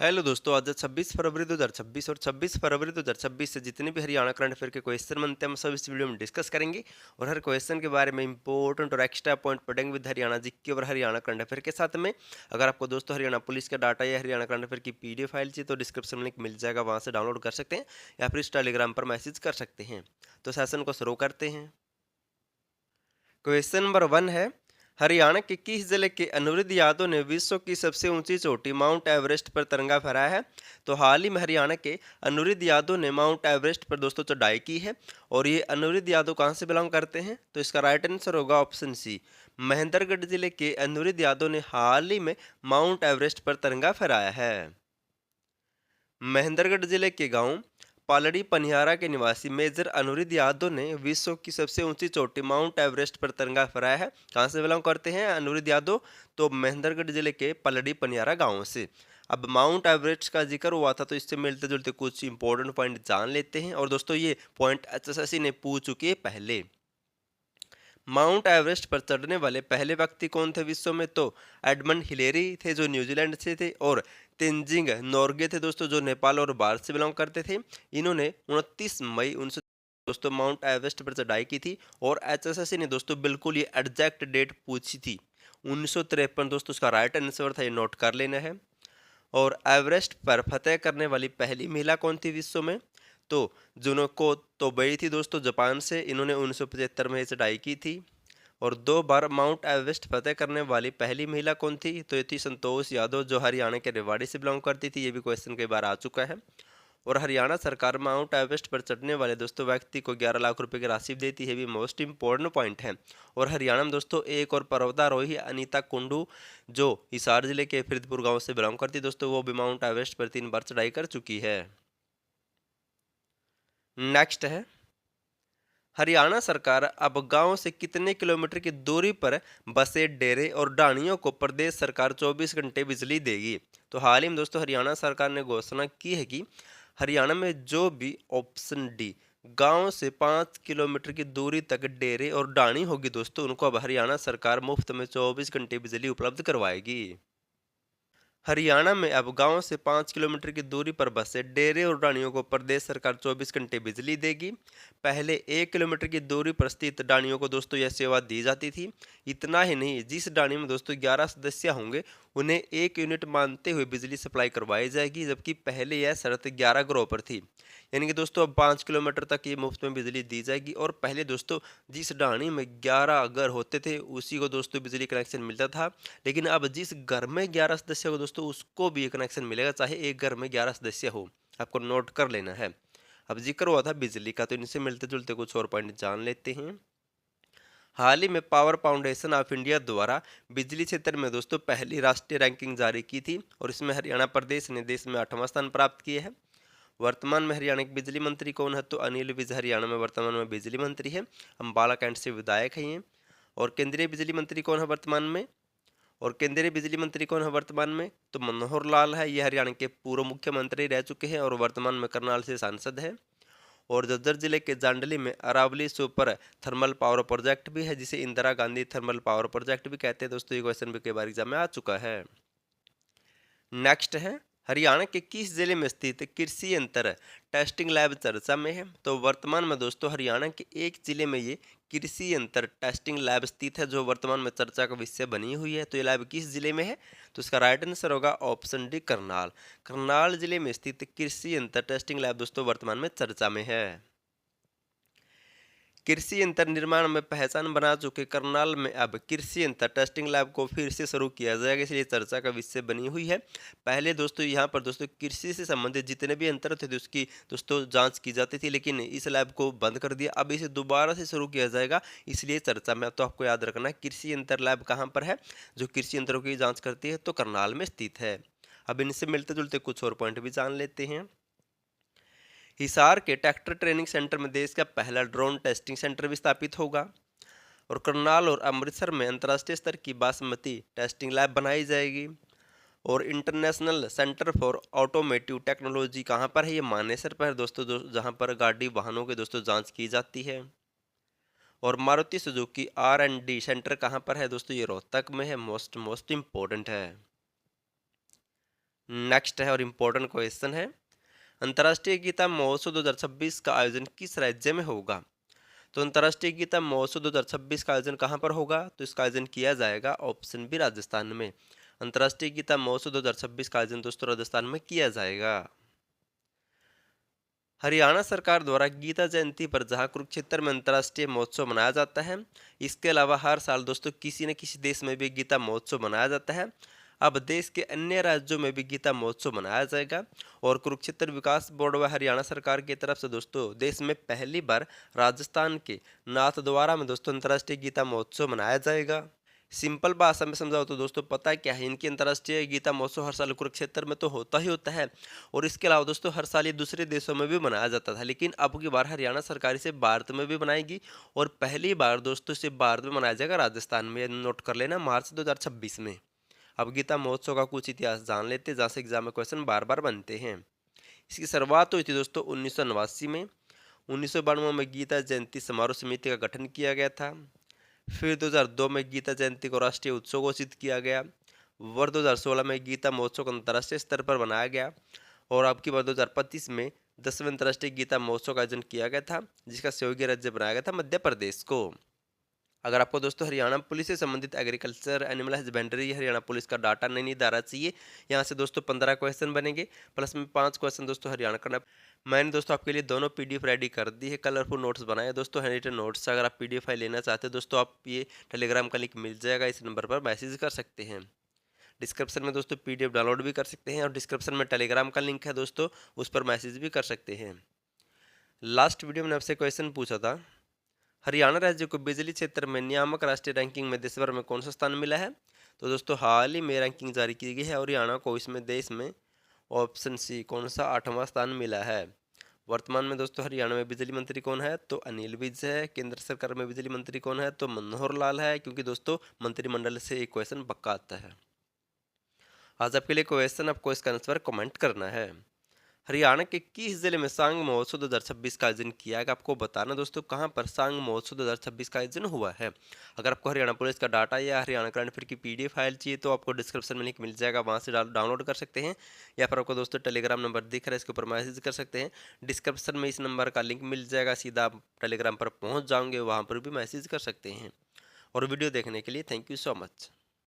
Hello दोस्तों, आज 26 फरवरी 2026 और 26 फरवरी 2026 से जितने भी हरियाणा करंट अफेयर के क्वेश्चन बनते हैं हम सब इस वीडियो में डिस्कस करेंगे। और हर क्वेश्चन के बारे में इंपॉर्टेंट और एक्स्ट्रा पॉइंट पढ़ेंगे विद हरियाणा जीके और हरियाणा करंट अफेयर के साथ में। अगर आपको दोस्तों हरियाणा पुलिस का डाटा या हरियाणा करंट अफेयर की पीडीएफ फाइल चाहिए तो डिस्क्रिप्शन में लिंक मिल जाएगा, वहाँ से डाउनलोड कर सकते हैं या फिर इस टेलीग्राम पर मैसेज कर सकते हैं। तो सेशन को शुरू करते हैं। क्वेश्चन नंबर 1 है, हरियाणा के किस जिले के अनुरुद्ध यादव ने विश्व की सबसे ऊंची चोटी माउंट एवरेस्ट पर तिरंगा फहराया है? तो हाल ही में हरियाणा के अनुरुद्ध यादव ने माउंट एवरेस्ट पर दोस्तों चढ़ाई की है। और ये अनुरुद्ध यादव कहाँ से बिलोंग करते हैं? तो इसका राइट आंसर होगा ऑप्शन सी, महेंद्रगढ़ जिले के अनुरुद्ध यादव ने हाल ही में माउंट एवरेस्ट पर तिरंगा फहराया है। महेंद्रगढ़ जिले के गांव पालड़ी पनियारा के निवासी मेजर अनुरुद्ध यादव ने विश्व की सबसे ऊंची चोटी माउंट एवरेस्ट पर तिरंगा फहराया है। कहां से बिलोंग करते हैं अनुरुद्ध यादव? तो महेंद्रगढ़ जिले के पलड़ी पनियारा गांव से। अब माउंट एवरेस्ट का जिक्र हुआ था तो इससे मिलते जुलते कुछ इंपॉर्टेंट पॉइंट जान लेते हैं। और दोस्तों ये पॉइंट एचएसएससी ने पूछ चुकी है पहले। माउंट एवरेस्ट पर चढ़ने वाले पहले व्यक्ति कौन थे विश्व में? तो एडमंड हिलेरी थे जो न्यूजीलैंड से थे, और तेंजिंग नोर्गे थे दोस्तों जो नेपाल और भारत से बिलोंग करते थे। इन्होंने 29 मई 19 दोस्तों माउंट एवरेस्ट पर चढ़ाई की थी। और एचएसएससी ने दोस्तों बिल्कुल ये एग्जैक्ट डेट पूछी थी, 1953 दोस्तों। उसका राइट आंसर था, ये नोट कर लेना है। और एवरेस्ट पर फतह करने वाली पहली महिला कौन थी विश्व में? तो जुनको तोबई थी दोस्तों जापान से। इन्होंने 1975 में चढ़ाई की थी। और 2 बार माउंट एवरेस्ट फतह करने वाली पहली महिला कौन थी? तो ये थी संतोष यादव जो हरियाणा के रेवाड़ी से बिलोंग करती थी। ये भी क्वेश्चन कई बार आ चुका है। और हरियाणा सरकार माउंट एवरेस्ट पर चढ़ने वाले दोस्तों व्यक्ति को 11 लाख रुपए की राशि देती है, भी मोस्ट इंपॉर्टेंट पॉइंट है। और हरियाणा में दोस्तों एक और पर्वतारोही अनीता कुंडू जो हिसार जिले के फरीदपुर गांव से बिलोंग करती है दोस्तों, वो भी माउंट एवरेस्ट पर 3 बार चढ़ाई कर चुकी है। नेक्स्ट है, हरियाणा सरकार अब गांव से कितने किलोमीटर की दूरी पर बसें, डेरे और ढाणियों को प्रदेश सरकार 24 घंटे बिजली देगी? तो हाल ही में दोस्तों हरियाणा सरकार ने घोषणा की है कि हरियाणा में जो भी ऑप्शन डी गांव से 5 किलोमीटर की दूरी तक डेरे और ढाणी होगी दोस्तों, उनको अब हरियाणा सरकार मुफ्त में 24 घंटे बिजली उपलब्ध करवाएगी। हरियाणा में अब गांव से 5 किलोमीटर की दूरी पर बसें, डेरे और ढाणियों को प्रदेश सरकार 24 घंटे बिजली देगी। पहले 1 किलोमीटर की दूरी पर स्थित ढाणियों को दोस्तों यह सेवा दी जाती थी। इतना ही नहीं, जिस ढाणी में दोस्तों 11 सदस्य होंगे उन्हें 1 यूनिट मानते हुए बिजली सप्लाई करवाई जाएगी, जबकि पहले यह शर्त 11 ग्रोह पर थी। यानी कि दोस्तों अब 5 किलोमीटर तक ये मुफ्त में बिजली दी जाएगी। और पहले दोस्तों जिस ढाणी में 11 घर होते थे उसी को दोस्तों बिजली कनेक्शन मिलता था। लेकिन अब जिस घर में 11 सदस्य हो दोस्तों उसको भी ये कनेक्शन मिलेगा, चाहे एक घर में 11 सदस्य हो। आपको नोट कर लेना है। अब जिक्र हुआ था बिजली का, तो इनसे मिलते जुलते कुछ और पॉइंट जान लेते हैं। हाल ही में पावर फाउंडेशन ऑफ इंडिया द्वारा बिजली क्षेत्र में दोस्तों पहली राष्ट्रीय रैंकिंग जारी की थी, और इसमें हरियाणा प्रदेश ने देश में 8वां स्थान प्राप्त किया है। वर्तमान में हरियाणा के बिजली मंत्री कौन है? तो अनिल विज हरियाणा में वर्तमान में बिजली मंत्री है। अम्बाला कैंट से विधायक हैं ये। और केंद्रीय बिजली मंत्री कौन है वर्तमान में? और केंद्रीय बिजली मंत्री कौन है वर्तमान में? तो मनोहर लाल है। ये हरियाणा के पूर्व मुख्यमंत्री रह चुके हैं और वर्तमान में करनाल से सांसद है। और झज्जर जिले के जांडली में Aravali super thermal power project भी है, जिसे Indira Gandhi thermal power project भी कहते हैं दोस्तों। ये क्वेश्चन भी कई बार एग्जाम में आ चुका है। नेक्स्ट है, हरियाणा के किस जिले में स्थित कृषि यंत्र टेस्टिंग लैब चर्चा में है? तो वर्तमान में दोस्तों हरियाणा के एक जिले में ये कृषि यंत्र टेस्टिंग लैब स्थित है, जो वर्तमान में चर्चा का विषय बनी हुई है। तो ये लैब किस जिले में है? तो इसका राइट आंसर होगा ऑप्शन डी, करनाल। करनाल जिले में स्थित कृषि यंत्र टेस्टिंग लैब दोस्तों वर्तमान में चर्चा में है। कृषि यंत्र निर्माण में पहचान बना चुके करनाल में अब कृषि यंत्र टेस्टिंग लैब को फिर से शुरू किया जाएगा, इसलिए चर्चा का विषय बनी हुई है। पहले दोस्तों यहाँ पर दोस्तों कृषि से संबंधित जितने भी यंत्र थे उसकी दोस्तों जांच की जाती थी, लेकिन इस लैब को बंद कर दिया। अब इसे दोबारा से शुरू किया जाएगा, इसलिए चर्चा में। तो आपको याद रखना है कृषि यंत्र लैब कहाँ पर है जो कृषि यंत्रों की जाँच करती है, तो करनाल में स्थित है। अब इनसे मिलते जुलते कुछ और पॉइंट भी जान लेते हैं। हिसार के ट्रैक्टर ट्रेनिंग सेंटर में देश का पहला ड्रोन टेस्टिंग सेंटर भी स्थापित होगा। और करनाल और अमृतसर में अंतर्राष्ट्रीय स्तर की बासमती टेस्टिंग लैब बनाई जाएगी। और international centre for automotive technology कहाँ पर है? ये मानेसर पर है दोस्तों, जहाँ पर गाड़ी वाहनों की दोस्तों जांच की जाती है। और मारुति सुजुकी R&D सेंटर कहाँ पर है दोस्तों? ये रोहतक में है। मोस्ट इंपॉर्टेंट है। नेक्स्ट है और इम्पोर्टेंट क्वेश्चन है, अंतर्राष्ट्रीय गीता महोत्सव 2026 का आयोजन किस राज्य में होगा? तो अंतर्राष्ट्रीय गीता महोत्सव 2026 का आयोजन कहाँ पर होगा? तो इसका आयोजन किया जाएगा ऑप्शन बी राजस्थान में। अंतर्राष्ट्रीय गीता महोत्सव 2026 का आयोजन दोस्तों राजस्थान में किया जाएगा। हरियाणा सरकार द्वारा गीता जयंती पर जहां कुरुक्षेत्र में अंतर्राष्ट्रीय महोत्सव मनाया जाता है, इसके अलावा हर साल दोस्तों किसी न किसी देश में भी गीता महोत्सव मनाया जाता है। अब देश के अन्य राज्यों में भी गीता महोत्सव मनाया जाएगा और कुरुक्षेत्र विकास बोर्ड व हरियाणा सरकार की तरफ से दोस्तों देश में पहली बार राजस्थान के नाथद्वारा में दोस्तों अंतर्राष्ट्रीय गीता महोत्सव मनाया जाएगा। सिंपल भाषा में समझाओ तो दोस्तों पता क्या है, इनकी अंतर्राष्ट्रीय गीता महोत्सव हर साल कुरुक्षेत्र में तो होता ही होता है और इसके अलावा दोस्तों हर साल ये दूसरे देशों में भी मनाया जाता था, लेकिन अब की बार हरियाणा सरकार इसे भारत में भी बनाएगी और पहली बार दोस्तों इसे भारत में मनाया जाएगा राजस्थान में। नोट कर लेना, मार्च 2026 में। अब गीता महोत्सव का कुछ इतिहास जान लेते हैं जहाँ से एग्जाम में क्वेश्चन बार बार बनते हैं। इसकी शुरुआत हुई थी दोस्तों 1989 में। 1992 में गीता जयंती समारोह समिति का गठन किया गया था। फिर 2002 में गीता जयंती को राष्ट्रीय उत्सव घोषित किया गया। वर्ष 2016 में गीता महोत्सव को अंतर्राष्ट्रीय स्तर पर बनाया गया और अब की बार 2025 में 10वें अंतर्राष्ट्रीय गीता महोत्सव का आयोजन किया गया था, जिसका सहयोगी राज्य बनाया गया था मध्य प्रदेश को। अगर आपको दोस्तों हरियाणा पुलिस से संबंधित agriculture animal husbandry Haryana police का डाटा नहीं डाला चाहिए, यहाँ से दोस्तों 15 क्वेश्चन बनेंगे, प्लस में 5 क्वेश्चन दोस्तों हरियाणा करना। मैंने दोस्तों आपके लिए दोनों पीडीएफ रेडी कर दी है, कलरफुल नोट्स बनाए दोस्तों, हैंड रिटन नोट्स। अगर आप पीडीएफ फाइल लेना चाहते हो दोस्तों, आप ये टेलीग्राम का लिंक मिल जाएगा, इस नंबर पर मैसेज कर सकते हैं। डिस्क्रिप्शन में दोस्तों पीडीएफ डाउनलोड भी कर सकते हैं और डिस्क्रिप्शन में टेलीग्राम का लिंक है दोस्तों, उस पर मैसेज भी कर सकते हैं। लास्ट वीडियो में आपसे क्वेश्चन पूछा था, हरियाणा राज्य को बिजली क्षेत्र में नियामक राष्ट्रीय रैंकिंग में देश भर में कौन सा स्थान मिला है? तो दोस्तों हाल ही में रैंकिंग जारी की गई है और हरियाणा को इसमें देश में ऑप्शन सी कौन सा 8वां स्थान मिला है। वर्तमान में दोस्तों हरियाणा में बिजली मंत्री कौन है? तो अनिल विज है। केंद्र सरकार में बिजली मंत्री कौन है? तो मनोहर लाल है, क्योंकि दोस्तों मंत्रिमंडल से एक क्वेश्चन पक्का आता है। आज आपके लिए क्वेश्चन, आपको इसका आंसर कमेंट करना है। हरियाणा के किस जिले में सांग महोत्सव 2026 का आयोजन किया है? आपको बताना दोस्तों कहां पर सांग महोत्सव 2026 का आयोजन हुआ है। अगर आपको हरियाणा पुलिस का डाटा या हरियाणा करंट अफेयर की पीडीएफ फाइल चाहिए तो आपको डिस्क्रिप्शन में लिंक मिल जाएगा, वहां से डाउनलोड कर सकते हैं, या फिर आपको दोस्तों टेलीग्राम नंबर दिख रहा है, इसके ऊपर मैसेज कर सकते हैं। डिस्क्रिप्शन में इस नंबर का लिंक मिल जाएगा, सीधा आप टेलीग्राम पर पहुँच जाओगे, वहाँ पर भी मैसेज कर सकते हैं। और वीडियो देखने के लिए थैंक यू सो मच।